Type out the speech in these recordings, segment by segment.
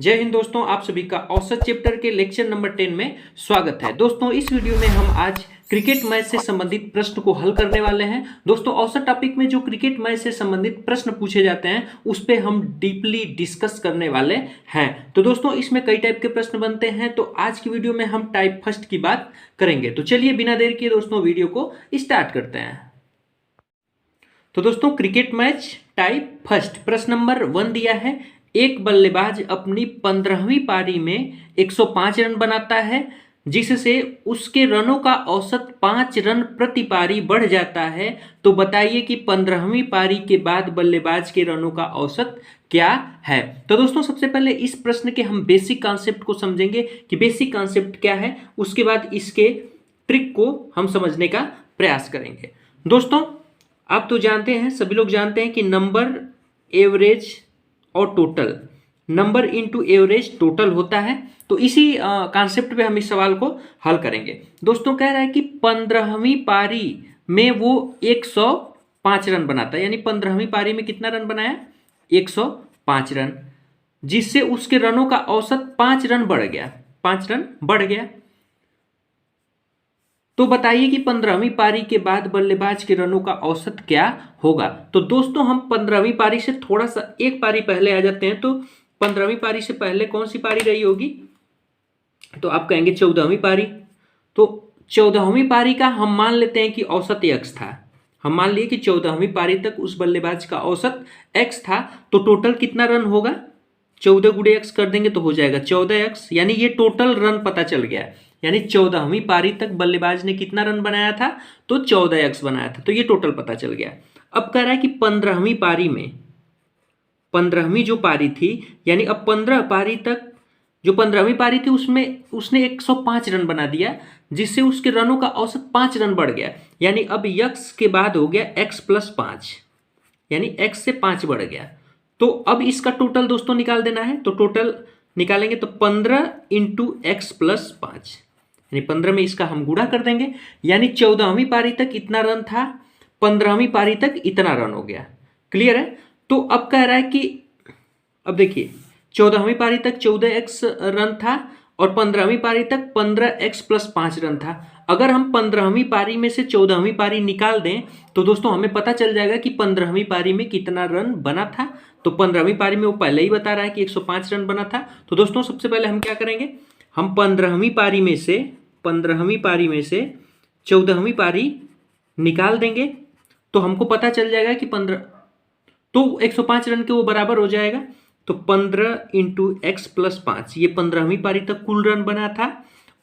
जय हिंद दोस्तों, आप सभी का औसत चैप्टर के लेक्चर नंबर 10 में स्वागत है। दोस्तों इस वीडियो में हम आज क्रिकेट मैच से संबंधित प्रश्न को हल करने वाले हैं। दोस्तों औसत टॉपिक में जो क्रिकेट मैच से संबंधित प्रश्न पूछे जाते हैं उस पे हम डीपली डिस्कस करने वाले हैं। तो दोस्तों इसमें कई टाइप के प्रश्न बनते हैं, तो आज की वीडियो में हम टाइप फर्स्ट की बात करेंगे। तो चलिए बिना देर किए दोस्तों वीडियो को स्टार्ट करते हैं। तो दोस्तों क्रिकेट मैच टाइप फर्स्ट प्रश्न नंबर 1 दिया है। एक बल्लेबाज अपनी 15वीं पारी में 105 रन बनाता है, जिससे उसके रनों का औसत 5 रन प्रति पारी बढ़ जाता है। तो बताइए कि 15वीं पारी के बाद बल्लेबाज के रनों का औसत क्या है। तो दोस्तों सबसे पहले इस प्रश्न के हम बेसिक कॉन्सेप्ट को समझेंगे कि बेसिक कॉन्सेप्ट क्या है, उसके बाद इसके ट्रिक को हम समझने का प्रयास करेंगे। दोस्तों आप तो जानते हैं, सभी लोग जानते हैं कि नंबर, एवरेज और total, number into average total होता है। तो इसी कॉन्सेप्ट पे हम इस सवाल को हल करेंगे। दोस्तों कह रहा है कि 15वीं पारी में वो 105 रन बनाता है, यानी 15वीं पारी में कितना रन बनाया, 105 रन, जिससे उसके रनों का औसत 5 रन बढ़ गया, 5 रन बढ़ गया। तो बताइए कि 15वीं पारी के बाद बल्लेबाज के रनों का औसत क्या होगा। तो दोस्तों हम 15वीं पारी से थोड़ा सा एक पारी पहले आ जाते हैं। तो 15वीं पारी से पहले कौन सी पारी रही होगी, तो आप कहेंगे 14वीं पारी। तो 14वीं पारी का हम मान लेते हैं कि औसत x था। हम मान लिए कि 14वीं पारी तक उस बल्लेबाज का औसत x था। तो टोटल कितना रन होगा, 14 गुणे x कर देंगे तो हो जाएगा 14x, यानी ये टोटल रन पता चल गया। यानी 14वीं पारी तक बल्लेबाज ने कितना रन बनाया था, तो 14x बनाया था। तो ये टोटल पता चल गया। अब कह रहा है कि 15वीं पारी में, 15वीं जो पारी थी, यानी अब 15 पारी तक, जो 15वीं पारी थी उसमें उसने 105 रन बना दिया, जिससे उसके रनों का औसत 5 रन बढ़ गया। यानी अब x के बाद हो गया x प्लस 5, यानी x से 5 बढ़ गया। तो अब इसका टोटल दोस्तों निकाल देना है। तो टोटल निकालेंगे तो 15 इंटू एक्स प्लस 5, यानी 15 में इसका हम गुणा कर देंगे। यानी 14वीं पारी तक इतना रन था, 15वीं पारी तक इतना रन हो गया। क्लियर है। तो अब कह रहा है कि अब देखिए 14वीं पारी तक 14x रन था और 15वीं पारी तक 15x प्लस 5 रन था। अगर हम 15वीं पारी में से 14वीं पारी निकाल दें तो दोस्तों हमें पता चल जाएगा कि 15वीं पारी में कितना रन बना था। तो 15वीं पारी में वो पहले ही बता रहा है कि 105 रन बना था। तो दोस्तों सबसे पहले हम क्या करेंगे, हम 15वीं पारी में से 14वीं पारी निकाल देंगे तो हमको पता चल जाएगा कि 15, तो 105 रन के वो बराबर हो जाएगा। तो 15 इंटू एक्स प्लस 5, ये 15वीं पारी तक कुल रन बना था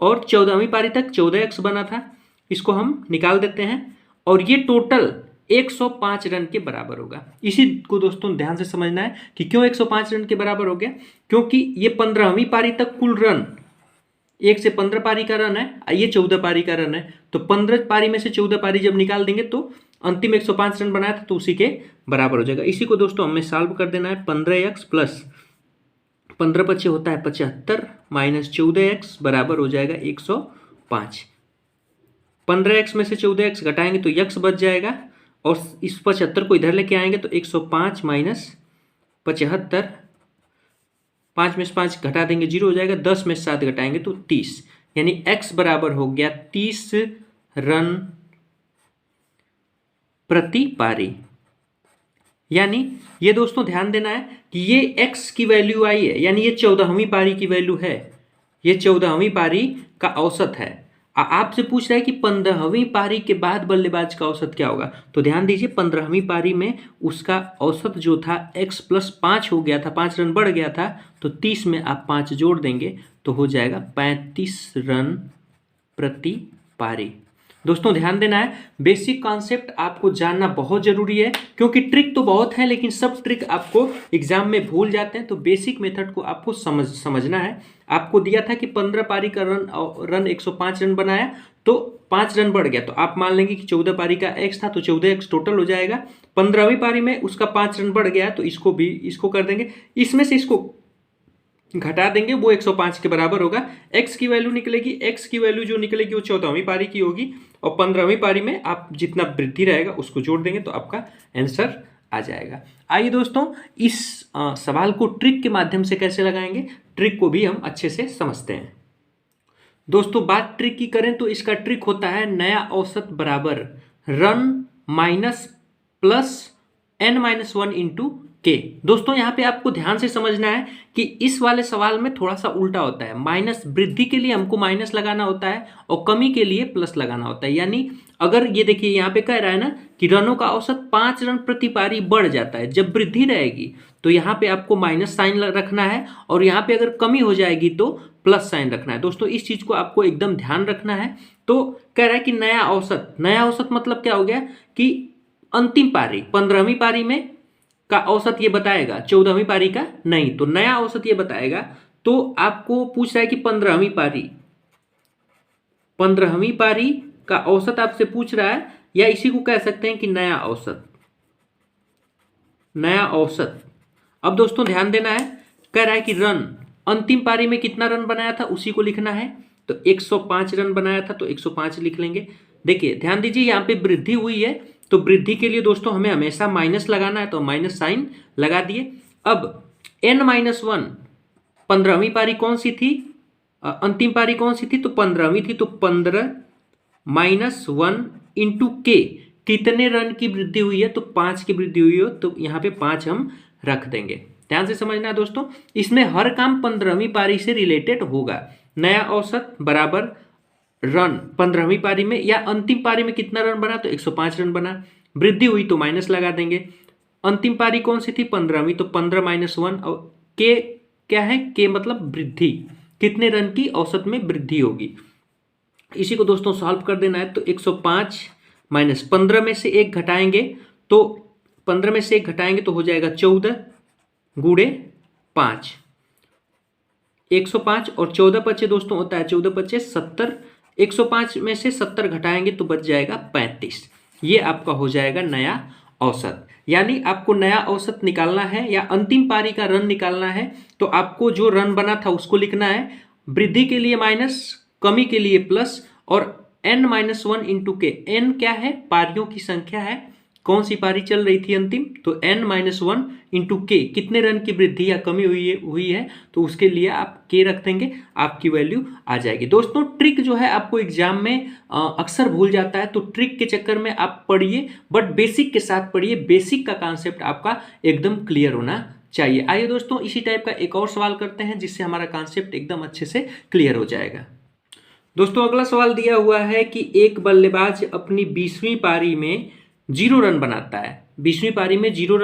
और 14वीं पारी तक 14x बना था। इसको हम निकाल देते हैं और ये टोटल 105 रन के बराबर होगा। इसी को दोस्तों ध्यान से समझना है कि क्यों 105 रन के बराबर हो गया, क्योंकि ये 15वीं पारी तक कुल रन 1 से 15 पारी का रन है, ये 14 पारी का रन है। तो 15 पारी में से 14 पारी जब निकाल देंगे तो अंतिम 105 रन बनाया था, तो उसी के बराबर हो जाएगा। इसी को दोस्तों हमें सॉल्व कर देना है। 15x प्लस 15 पच्चे होता है 75 माइनस 14x बराबर हो जाएगा 105। 15x में से 14x घटाएंगे तो x बच जाएगा और इस 75 को इधर लेके आएंगे तो 105 माइनस 75, 5 में से 5 घटा देंगे 0 हो जाएगा, 10 में से 7 घटाएंगे तो 30, यानी x बराबर हो गया 30 रन प्रति पारी। यानी ये दोस्तों ध्यान देना है कि ये x की वैल्यू आई है, यानी ये 14वीं पारी की वैल्यू है, ये 14वीं पारी का औसत है। आपसे पूछ रहा है कि 15वीं पारी के बाद बल्लेबाज का औसत क्या होगा। तो ध्यान दीजिए 15वीं पारी में उसका औसत जो था x प्लस 5 हो गया था, 5 रन बढ़ गया था। तो 30 में आप 5 जोड़ देंगे तो हो जाएगा 35 रन प्रति पारी। दोस्तों ध्यान देना है, बेसिक कॉन्सेप्ट आपको जानना बहुत जरूरी है, क्योंकि ट्रिक तो बहुत है लेकिन सब ट्रिक आपको एग्जाम में भूल जाते हैं। तो बेसिक मेथड को आपको समझना है। आपको दिया था कि 15 पारी का रन 105 रन बनाया तो 5 रन बढ़ गया, तो आप मान लेंगे कि 14 पारी का x था तो 14x टोटल हो जाएगा। 15वीं पारी में उसका 5 रन बढ़ गया तो इसको कर देंगे, इसमें से इसको घटा देंगे, वो 105 के बराबर होगा। x की वैल्यू निकलेगी, x की वैल्यू जो निकलेगी वो 14वीं पारी की होगी और 15वीं पारी में आप जितना वृद्धि रहेगा उसको जोड़ देंगे तो आपका आंसर आ जाएगा। आइए दोस्तों, इस सवाल को ट्रिक के माध्यम से कैसे लगाएंगे, ट्रिक को भी हम अच्छे से समझते हैं। दोस्तों बात ट्रिक की करें तो इसका ट्रिक होता है नया औसत बराबर run minus plus n-1 into के। दोस्तों यहाँ पे आपको ध्यान से समझना है कि इस वाले सवाल में थोड़ा सा उल्टा होता है। माइनस वृद्धि के लिए हमको माइनस लगाना होता है और कमी के लिए प्लस लगाना होता है। यानी अगर ये देखिए यहाँ पे कह रहा है ना कि रनों का औसत 5 रन प्रति पारी बढ़ जाता है, जब वृद्धि रहेगी तो यहाँ पे आपको माइनस साइन रखना है और यहाँ पे अगर कमी हो जाएगी तो प्लस साइन रखना है। दोस्तों इस चीज को आपको एकदम ध्यान रखना है। तो कह रहा है कि नया औसत मतलब क्या हो गया कि अंतिम पारी 15वीं पारी में का औसत ये बताएगा, 14वीं पारी का नहीं। तो नया औसत ये बताएगा। तो आपको पूछ रहा है कि 15वीं पारी का औसत आपसे पूछ रहा है, या इसी को कह सकते हैं कि नया औसत। अब दोस्तों ध्यान देना है, कह रहा है कि रन अंतिम पारी में कितना रन बनाया था उसी को लिखना है। तो 105 रन बनाया था तो 105 लिख लेंगे। देखिए ध्यान दीजिए यहाँ पे वृद्धि हुई है, तो वृद्धि के लिए दोस्तों हमें हमेशा माइनस लगाना है, तो माइनस साइन लगा दिए। अब n-1 15वीं पारी कौन सी थी, अंतिम पारी कौन सी थी, तो 15वीं थी। तो 15-1 इंटू के, कितने रन की वृद्धि हुई है, तो 5 की वृद्धि हुई हो, तो यहाँ पे 5 हम रख देंगे। ध्यान से समझना है दोस्तों, इसमें हर काम 15वीं पारी से रिलेटेड होगा। नया औसत बराबर रन 15वीं पारी में या अंतिम पारी में कितना रन बना, तो 105 रन बना। वृद्धि हुई तो माइनस लगा देंगे। अंतिम पारी कौन सी थी, 15वीं, तो 15-1 और के क्या है, के मतलब वृद्धि, कितने रन की औसत में वृद्धि होगी। इसी को दोस्तों सॉल्व कर देना है। तो 105 माइनस 15 में से 1 घटाएंगे, तो 15 में से 1 घटाएंगे तो हो जाएगा 14 गुणे 5, 105 और 14 बचे दोस्तों, होता है 14 बचे 70। 105 में से 70 घटाएंगे तो बच जाएगा 35। ये आपका हो जाएगा नया औसत। यानी आपको नया औसत निकालना है या अंतिम पारी का रन निकालना है, तो आपको जो रन बना था उसको लिखना है, वृद्धि के लिए माइनस, कमी के लिए प्लस, और n-1 इंटू के। n क्या है, पारियों की संख्या है, कौन सी पारी चल रही थी अंतिम, तो n-1 इंटू के, कितने रन की वृद्धि या कमी हुई है तो उसके लिए आप के रख देंगे, आपकी वैल्यू आ जाएगी। दोस्तों ट्रिक जो है आपको एग्जाम में अक्सर भूल जाता है, तो ट्रिक के चक्कर में आप पढ़िए, बट बेसिक के साथ पढ़िए। बेसिक का कॉन्सेप्ट आपका एकदम क्लियर होना चाहिए। आइए दोस्तों इसी टाइप का एक और सवाल करते हैं, जिससे हमारा कॉन्सेप्ट एकदम अच्छे से क्लियर हो जाएगा। दोस्तों अगला सवाल दिया हुआ है कि एक बल्लेबाज अपनी 20वीं पारी में 0 रन बनाता है। 20वीं पारी में 0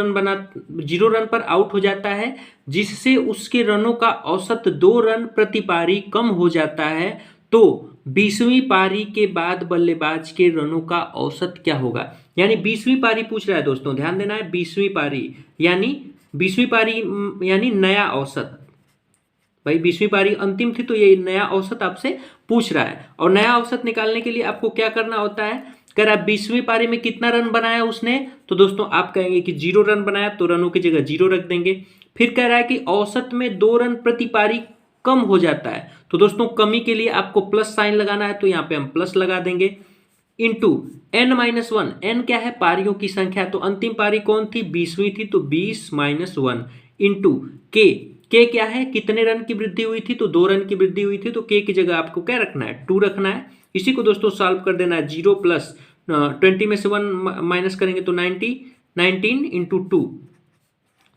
रन पर आउट हो जाता है, जिससे उसके रनों का औसत 2 रन प्रति पारी कम हो जाता है। तो 20वीं पारी के बाद बल्लेबाज के रनों का औसत क्या होगा। यानी 20वीं पारी पूछ रहा है दोस्तों, ध्यान देना है, 20वीं पारी यानी नया औसत। भाई 20वीं पारी अंतिम थी तो ये नया औसत आपसे पूछ रहा है, और नया औसत निकालने के लिए आपको क्या करना होता है, अगर आप 20वीं पारी में कितना रन बनाया उसने, तो दोस्तों आप कहेंगे कि 0 रन बनाया, तो रनों की जगह 0 रख देंगे। फिर कह रहा है कि औसत में 2 रन प्रति पारी कम हो जाता है, तो दोस्तों कमी के लिए आपको प्लस साइन लगाना है, तो यहाँ पे हम प्लस लगा देंगे। इंटू n-1, n क्या है, पारियों की संख्या, तो अंतिम पारी कौन थी, 20वीं थी, तो 20-1 इंटू के क्या है, कितने रन की वृद्धि हुई थी, तो 2 रन की वृद्धि हुई थी, तो के की जगह आपको क्या रखना है, 2 रखना है। इसी को दोस्तों सॉल्व कर देना है। 0 प्लस 20 में से 1 माइनस करेंगे तो 19 इंटू 2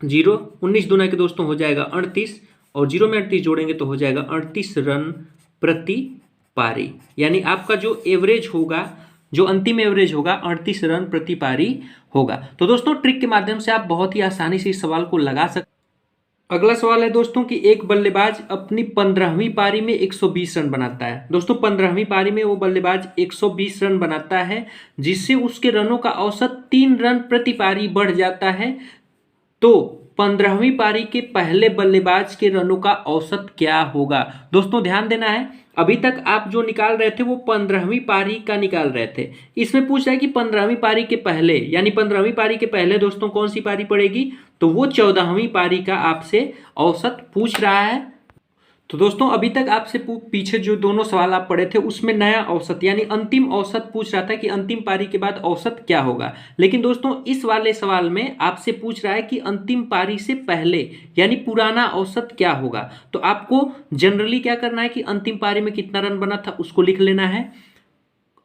0, 19 दूना के दोस्तों हो जाएगा 38, और 0 में 38 जोड़ेंगे तो हो जाएगा 38 रन प्रति पारी। यानी आपका जो एवरेज होगा, जो अंतिम एवरेज होगा 38 रन प्रति पारी होगा। तो दोस्तों ट्रिक के माध्यम से आप बहुत ही आसानी से इस सवाल को लगा सकते। अगला सवाल है दोस्तों कि एक बल्लेबाज अपनी 15वीं पारी में 120 रन बनाता है। दोस्तों 15वीं पारी में वो बल्लेबाज 120 रन बनाता है, जिससे उसके रनों का औसत 3 रन प्रति पारी बढ़ जाता है। तो 15वीं पारी के पहले बल्लेबाज के रनों का औसत क्या होगा। दोस्तों ध्यान देना है, अभी तक आप जो निकाल रहे थे वो 15वीं पारी का निकाल रहे थे। इसमें पूछ रहा है कि 15वीं पारी के पहले, यानी 15वीं पारी के पहले दोस्तों कौन सी पारी पड़ेगी, तो वो 14वीं पारी का आपसे औसत पूछ रहा है। तो दोस्तों अभी तक आपसे पीछे जो दोनों सवाल आप पढ़े थे उसमें नया औसत यानी अंतिम औसत पूछ रहा था कि अंतिम पारी के बाद औसत क्या होगा। लेकिन दोस्तों इस वाले सवाल में आपसे पूछ रहा है कि अंतिम पारी से पहले यानी पुराना औसत क्या होगा। तो आपको जनरली क्या करना है कि अंतिम पारी में कितना रन बना था उसको लिख लेना है।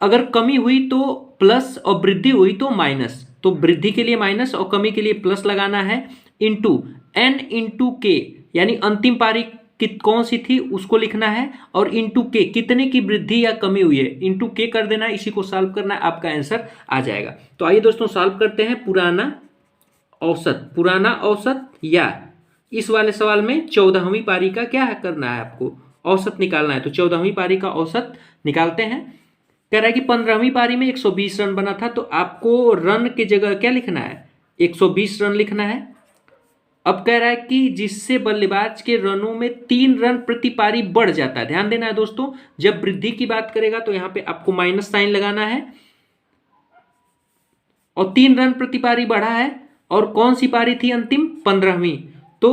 अगर कमी हुई तो प्लस और वृद्धि हुई तो माइनस। तो वृद्धि के लिए माइनस और कमी के लिए प्लस लगाना है, इंटू एन इंटू के यानी अंतिम पारी कौन सी थी उसको लिखना है, और इंटू के कितने की वृद्धि या कमी हुई है इंटू के कर देना है। इसी को सॉल्व करना है, आपका आंसर आ जाएगा। तो आइए दोस्तों सॉल्व करते हैं। पुराना औसत या इस वाले सवाल में 14वीं पारी का क्या करना है, आपको औसत निकालना है। तो 14वीं पारी का औसत निकालते हैं। कह रहा है कि 15वीं पारी में 120 रन बना था, तो आपको रन की जगह क्या लिखना है, 120 रन लिखना है। अब कह रहा है कि जिससे बल्लेबाज के रनों में 3 रन प्रति पारी बढ़ जाता है। ध्यान देना है दोस्तों, जब वृद्धि की बात करेगा तो यहां पे आपको माइनस साइन लगाना है, और 3 रन प्रति पारी बढ़ा है। और कौन सी पारी थी अंतिम, 15वीं। तो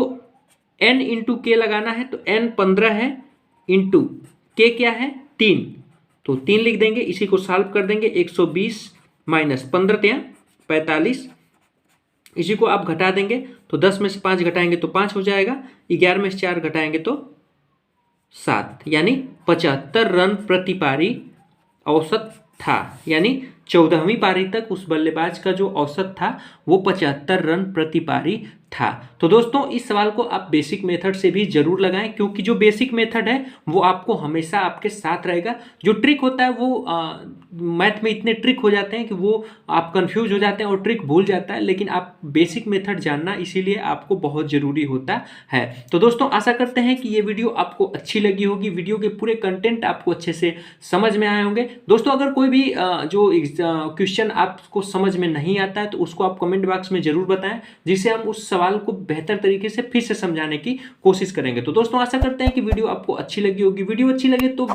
n इंटू के लगाना है, तो n 15 है, इंटू के क्या है 3, तो 3 लिख देंगे। इसी को सॉल्व कर देंगे। 120 माइनस 15 45, इसी को आप घटा देंगे तो 10 में से 5 घटाएंगे तो 5 हो जाएगा, 11 में से 4 घटाएंगे तो 7, यानी 75 रन प्रति पारी औसत था। यानी 14वीं पारी तक उस बल्लेबाज का जो औसत था वो 75 रन प्रति पारी था। तो दोस्तों इस सवाल को आप बेसिक मेथड से भी जरूर लगाएं, क्योंकि जो बेसिक मेथड है वो आपको हमेशा आपके साथ रहेगा। जो ट्रिक होता है वो मैथ में इतने ट्रिक हो जाते हैं कि वो आप कंफ्यूज हो जाते हैं और ट्रिक भूल जाता है, लेकिन आप बेसिक मेथड जानना इसीलिए आपको बहुत ज़रूरी होता है। तो दोस्तों आशा करते हैं कि ये वीडियो आपको अच्छी लगी होगी, वीडियो के पूरे कंटेंट आपको अच्छे से समझ में आए होंगे। दोस्तों अगर कोई भी जो क्वेश्चन आपको समझ में नहीं आता है तो उसको आप कमेंट बॉक्स में ज़रूर बताएं, जिससे हम उस सवाल को बेहतर तरीके से फिर से समझाने की कोशिश करेंगे। तो दोस्तों आशा करते हैं कि वीडियो आपको अच्छी लगी होगी। वीडियो अच्छी लगे तो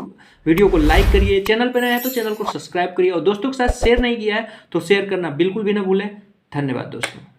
वीडियो को लाइक करिए, चैनल पर नए हैं तो चैनल को सब्सक्राइब करिए, और दोस्तों के साथ शेयर नहीं किया है तो शेयर करना बिल्कुल भी ना भूलें। धन्यवाद दोस्तों।